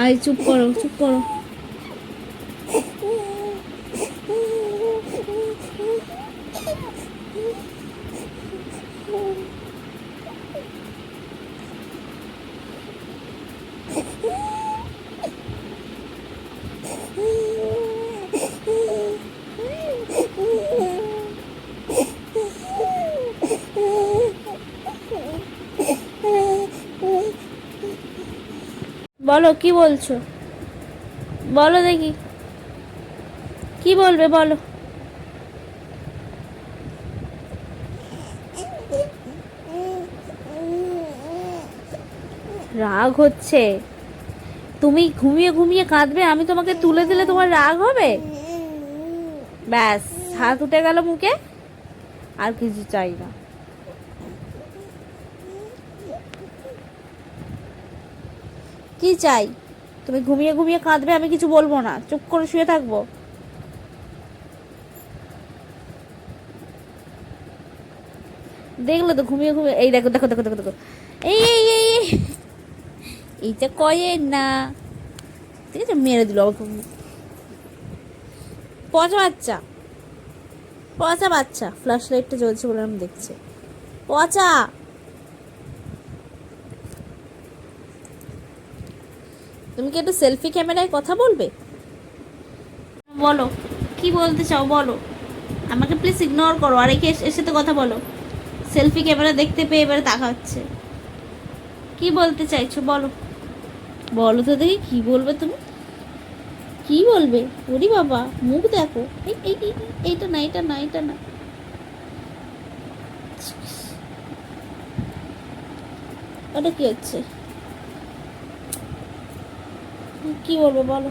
আয় চুপ করো, চুপ করো। বলো কি বলছো, বলো দেখি কি বলবে, বলো। রাগ হচ্ছে? তুমি ঘুমিয়ে ঘুমিয়ে কাঁদবে, আমি তোমাকে তুলে দিলে তোমার রাগ হবে? ব্যাস, হাত উঠে গেল মুখে, আর কিছু চাই না। কি চাই? তুমি ঘুমিয়ে ঘুমিয়ে কাঁদবে, আমি কিছু বলবো না, চুপ করে শুয়ে থাকবো? দেখলে তো ঘুমিয়ে ঘুমিয়ে, এই দেখো দেখো দেখো দেখো দেখো, এই এই এই এইটা কয়ে না, ঠিক আছে, মেরে দিল আমাকে। পচা বাচ্চা, পচা বাচ্চা, ফ্ল্যাশ লাইটটা জ্বলছে বলে আমি দেখছি। পচা। তুমি কি একটু সেলফি ক্যামেরায় কথা বলবে? বলো কি বলতে চাও, বলো। আমাকে প্লিজ ইগনোর করো, আর একে এর সাথে কথা বলো। সেলফি ক্যামেরা দেখতে পেয়ে এবারে তাকাচ্ছে। কি বলতে চাইছো বলো, বলো তো দেখি কি বলবে তুমি, কি বলবে? ওরে বাবা, মুখ দেখো, এই এই এইটা না, এটা না, এটা না। ওটা কি হচ্ছে? কি বলবে বলো,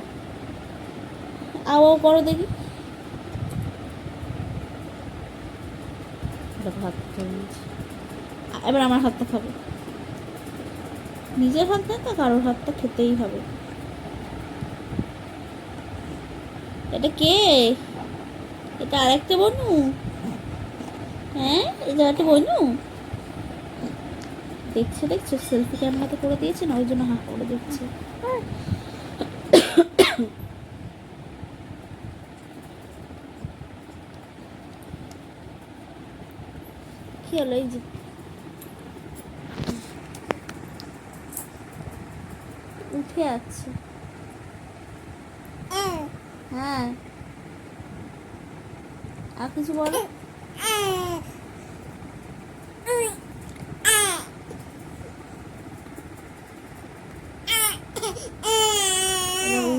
আও করো দেখি। এবার আমার হাতটা খাবে, নিজের হাত না তো কারোর হাতটা খেতেই হবে। এটা কে? এটা আরেকটা বনু? হ্যাঁ, এটা একটা বনু। দেখছে দেখছো, সেলফি ক্যামেরাতে করে দিয়েছে না, ওই জন্য হা করে দেখছে। কি হলো? এই যে উঠে আছে। হ্যাঁ, আর কিছু বলো।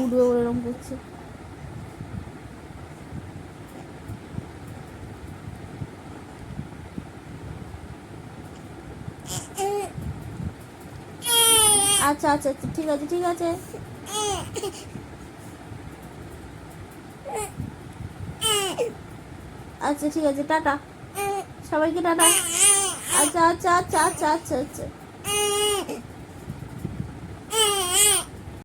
উঠবে বলে এরকম করছে। আচ্ছা আচ্ছা আচ্ছা, ঠিক আছে ঠিক আছে। আচ্ছা ঠিক আছে, টাটা সবাইকে, টাটা। আচ্ছা আচ্ছা আচ্ছা আচ্ছা আচ্ছা আচ্ছা।